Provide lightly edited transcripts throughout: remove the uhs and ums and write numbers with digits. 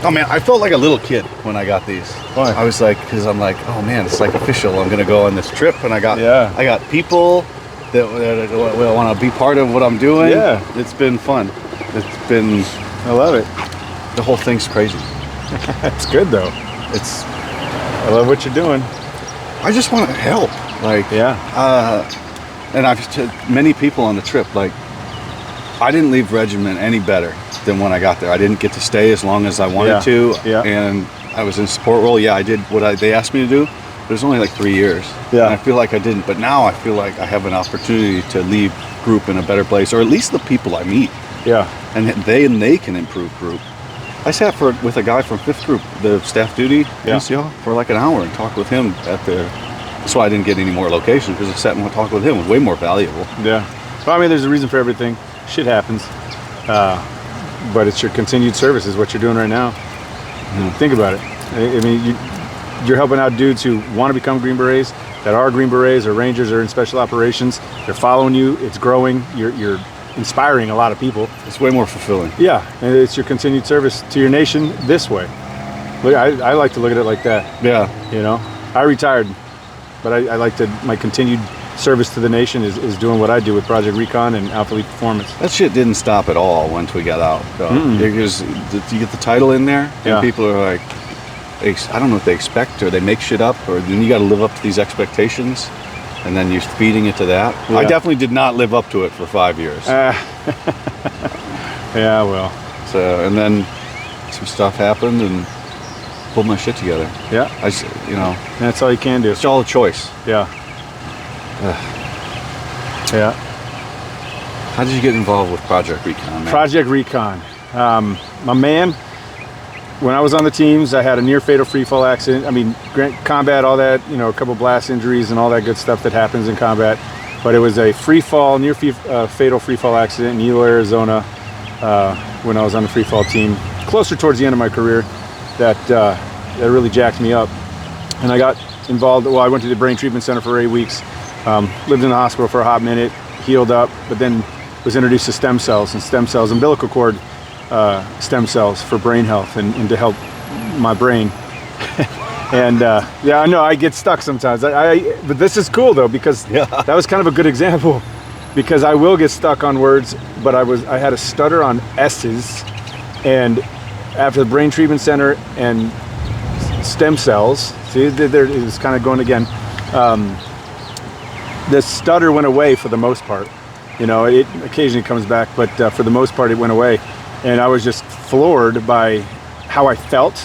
Oh man, I felt like a little kid when I got these. Why? I was like, because I'm like, oh man, it's like official. I'm gonna go on this trip, and I got people that want to be part of what I'm doing. Yeah, it's been fun. It's been. I love it. The whole thing's crazy. It's good though. I love what you're doing. I just want to help. Like, and I've many people on the trip. Like, I didn't leave Regiment any better than when I got there. I didn't get to stay as long as I wanted to, and I was in support role. Yeah, I did what they asked me to do. But it was only like 3 years. Yeah, and I feel like I didn't. But now I feel like I have an opportunity to leave group in a better place, or at least the people I meet. Yeah, and they can improve group. I sat with a guy from 5th Group, the staff duty NCO, for like an hour and talked with him at their. That's why I didn't get any more locations, because I sat and talked with him. It was way more valuable. Yeah. Well, I mean, there's a reason for everything. Shit happens. But it's your continued service is what you're doing right now. Think about it. I mean, you're helping out dudes who want to become Green Berets, that are Green Berets or Rangers or in special operations. They're following you. It's growing. You're inspiring a lot of people. It's way more fulfilling. Yeah, and it's your continued service to your nation this way. Look, I like to look at it like that. Yeah. You know, I retired, but I like to, my continued service to the nation is doing what I do with Project R3con and Alpha Elite Performance. That shit didn't stop at all once we got out. You get the title in there, and people are like, I don't know what they expect, or they make shit up, or then you got to live up to these expectations, and then you're feeding it to that. Yeah. I definitely did not live up to it for 5 years. Yeah, well. So, and then some stuff happened, and pulled my shit together. Yeah. That's all you can do. It's all a choice. Yeah. Yeah. How did you get involved with Project R3con, man? Project R3con. My man, when I was on the teams, I had a near fatal free fall accident. I mean, combat, all that, a couple blast injuries and all that good stuff that happens in combat. But it was a free fall, near fatal free fall accident in Elo, Arizona, when I was on the free fall team, closer towards the end of my career, that really jacked me up. And I got involved. Well, I went to the brain treatment center for 8 weeks. Lived in the hospital for a hot minute, healed up, but then was introduced to stem cells, umbilical cord stem cells for brain health and to help my brain. And yeah, I know I get stuck sometimes. But this is cool though, because that was kind of a good example, because I will get stuck on words, but I had a stutter on S's, and after the brain treatment center and stem cells, see, there it was kind of going again. The stutter went away for the most part. It occasionally comes back, but for the most part it went away. And I was just floored by how I felt,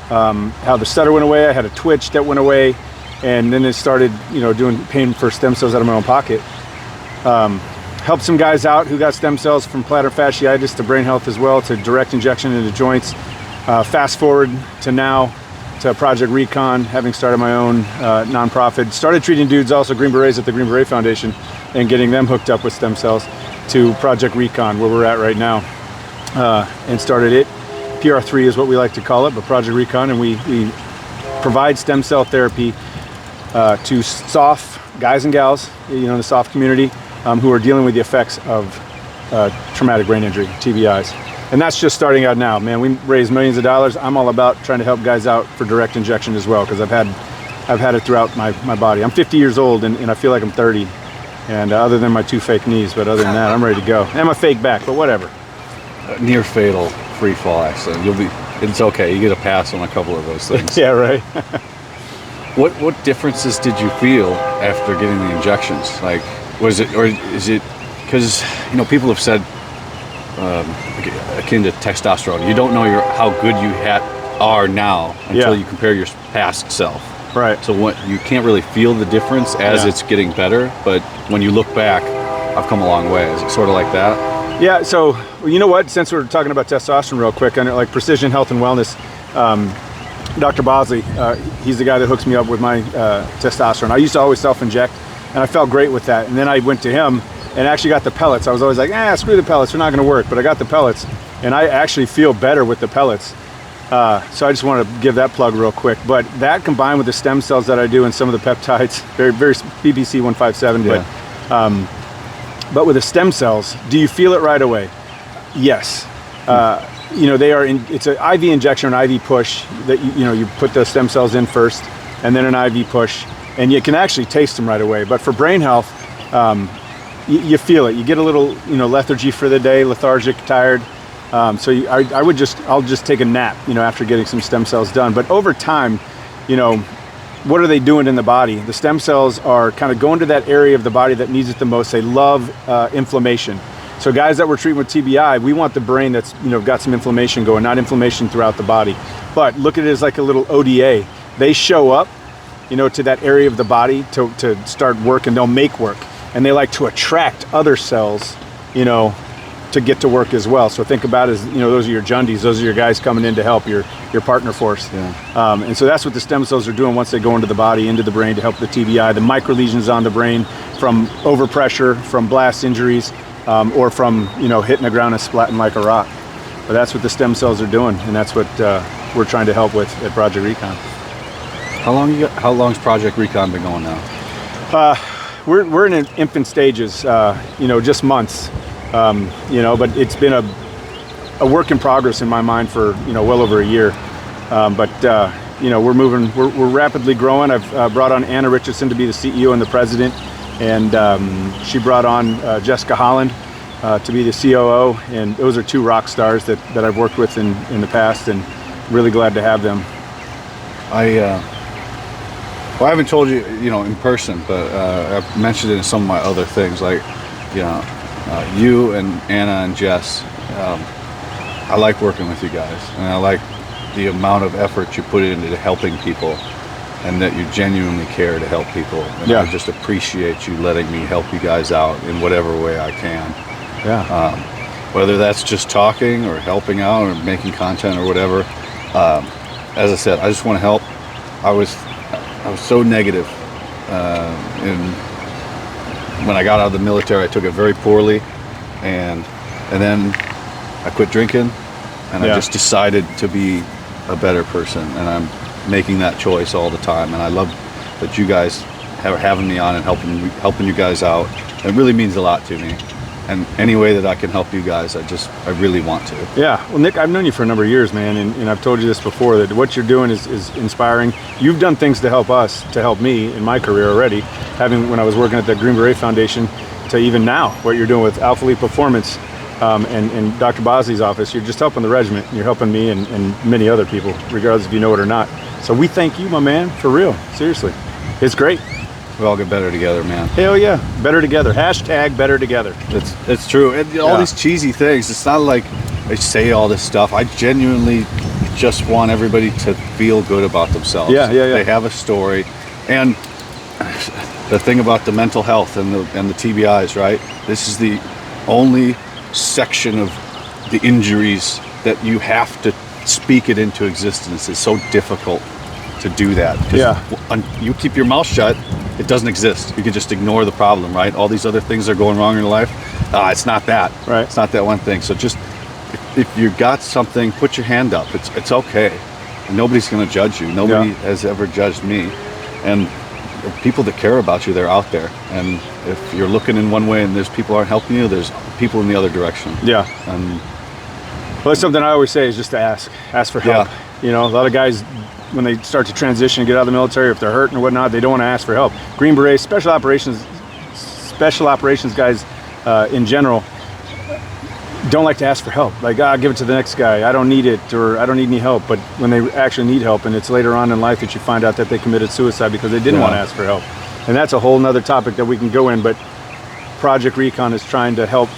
how the stutter went away. I had a twitch that went away, and then it started, doing paying for stem cells out of my own pocket. Helped some guys out who got stem cells from plantar fasciitis to brain health as well, to direct injection into joints. Fast forward to now, to Project R3con, having started my own nonprofit. Started treating dudes, also Green Berets at the Green Beret Foundation, and getting them hooked up with stem cells, to Project R3con, where we're at right now. And started it. PR3 is what we like to call it, but Project R3con, and we provide stem cell therapy to soft guys and gals, in the soft community, who are dealing with the effects of traumatic brain injury, TBIs. And that's just starting out now, man. We raise millions of dollars. I'm all about trying to help guys out for direct injection as well, because I've had it throughout my body. I'm 50 years old, and I feel like I'm 30. And other than my 2 fake knees, but other than that, I'm ready to go. And my fake back, but whatever. Near fatal free fall accident. It's okay. You get a pass on a couple of those things. Yeah, right. What differences did you feel after getting the injections? Like, was it, or is it, because people have said, akin to testosterone, you don't know how good you are now until you compare your past self. Right. So you can't really feel the difference as it's getting better, but when you look back, I've come a long way. Is it sort of like that? Yeah. So you know what? Since we're talking about testosterone real quick, and like precision health and wellness, Dr. Bosley, he's the guy that hooks me up with my testosterone. I used to always self-inject, and I felt great with that. And then I went to him and actually got the pellets. I was always like, screw the pellets, they're not going to work. But I got the pellets, and I actually feel better with the pellets. So I just want to give that plug real quick. But that combined with the stem cells that I do and some of the peptides, very, very BBC 157. But with the stem cells, do you feel it right away? Yes. they are it's an IV injection, an IV push that you put the stem cells in first, and then an IV push, and you can actually taste them right away. But for brain health, you feel it. You get a little lethargy for the day, lethargic, tired. So I'll just take a nap, after getting some stem cells done. But over time, what are they doing in the body? The stem cells are kind of going to that area of the body that needs it the most. They love inflammation. So guys that we're treating with TBI, we want the brain that's got some inflammation going, not inflammation throughout the body. But look at it as like a little ODA. They show up, to that area of the body to start work, and they'll make work. And they like to attract other cells, to get to work as well. So think about it as, those are your Jundies, those are your guys coming in to help, your partner force. Yeah. And so that's what the stem cells are doing once they go into the body, into the brain, to help the TBI, the micro lesions on the brain from overpressure, from blast injuries, or from, hitting the ground and splatting like a rock. But that's what the stem cells are doing, and that's what we're trying to help with at Project R3con. How long's Project R3con been going now? We're in infant stages, just months. But it's been a work in progress in my mind for well over a year. We're moving. We're rapidly growing. I've brought on Anna Richardson to be the CEO and the president, and she brought on Jessica Holland to be the COO. And those are two rock stars that I've worked with in the past, and really glad to have them. I haven't told you, in person, but I've mentioned it in some of my other things, like, you and Anna and Jess. I like working with you guys, and I like the amount of effort you put into helping people, and that you genuinely care to help people. And I just appreciate you letting me help you guys out in whatever way I can. Yeah. Whether that's just talking or helping out or making content or whatever. As I said, I just want to help. I was so negative, when I got out of the military. I took it very poorly, and then I quit drinking, and I just decided to be a better person, and I'm making that choice all the time. And I love that you guys are having me on and helping you guys out. It really means a lot to me. And any way that I can help you guys, I really want to. Yeah, well, Nick, I've known you for a number of years, man, and I've told you this before, that what you're doing is inspiring. You've done things to help me in my career already, when I was working at the Green Beret Foundation, to even now, what you're doing with Alpha Elite Performance, and Dr. Bosley's office. You're just helping the regiment, and you're helping me and many other people, regardless if you know it or not. So we thank you, my man, for real, seriously. It's great. We all get better together, man. Hell yeah, better together. Hashtag better together. It's true. And all these cheesy things, it's not like I say all this stuff. I genuinely just want everybody to feel good about themselves. Yeah. They have a story. And the thing about the mental health and the TBIs, right? This is the only section of the injuries that you have to speak it into existence. It's so difficult to do that. You keep your mouth shut, it doesn't exist. You can just ignore the problem, right? All these other things that are going wrong in your life, it's not that. Right. It's not that one thing. So just, if you got something, put your hand up. It's okay. Nobody's going to judge you. Nobody has ever judged me. And people that care about you, they're out there. And if you're looking in one way and there's people aren't helping you, there's people in the other direction. Yeah. Well, that's something I always say, is just to ask for help. A lot of guys, when they start to transition and get out of the military, if they're hurting or whatnot, they don't want to ask for help. Green Berets, special operations guys in general don't like to ask for help. Like, give it to the next guy. I don't need it, or I don't need any help. But when they actually need help, and it's later on in life that you find out that they committed suicide because they didn't want to ask for help. And that's a whole nother topic that we can go in, but Project R3con is trying to help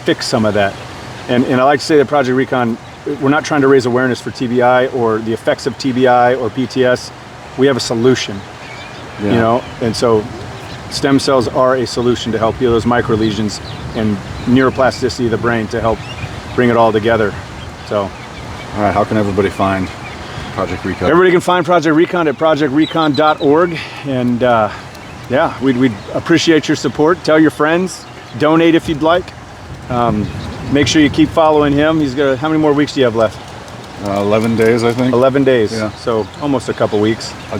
fix some of that. And I like to say that Project R3con, we're not trying to raise awareness for TBI or the effects of TBI or PTS. We have a solution, and so stem cells are a solution to help heal those micro lesions and neuroplasticity of the brain, to help bring it all together. So, all right, how can everybody find Project R3con? Everybody can find Project R3con at projectrcon.org, and we'd appreciate your support. Tell your friends, donate if you'd like. Make sure you keep following him. He's got, how many more weeks do you have left? 11 days, I think. 11 days. Yeah. So almost a couple weeks. I'll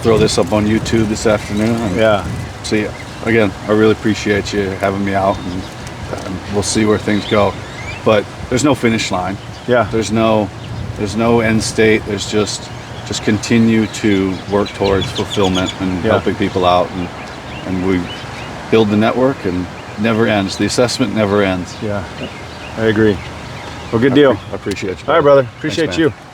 throw this up on YouTube this afternoon. And see you. Again, I really appreciate you having me out, and we'll see where things go. But there's no finish line. Yeah. There's no end state. There's just continue to work towards fulfillment and helping people out, and we build the network, and it never ends. The assessment never ends. Yeah, I agree. Well, good deal. I appreciate you. All right, brother. Appreciate Thanks, man. you.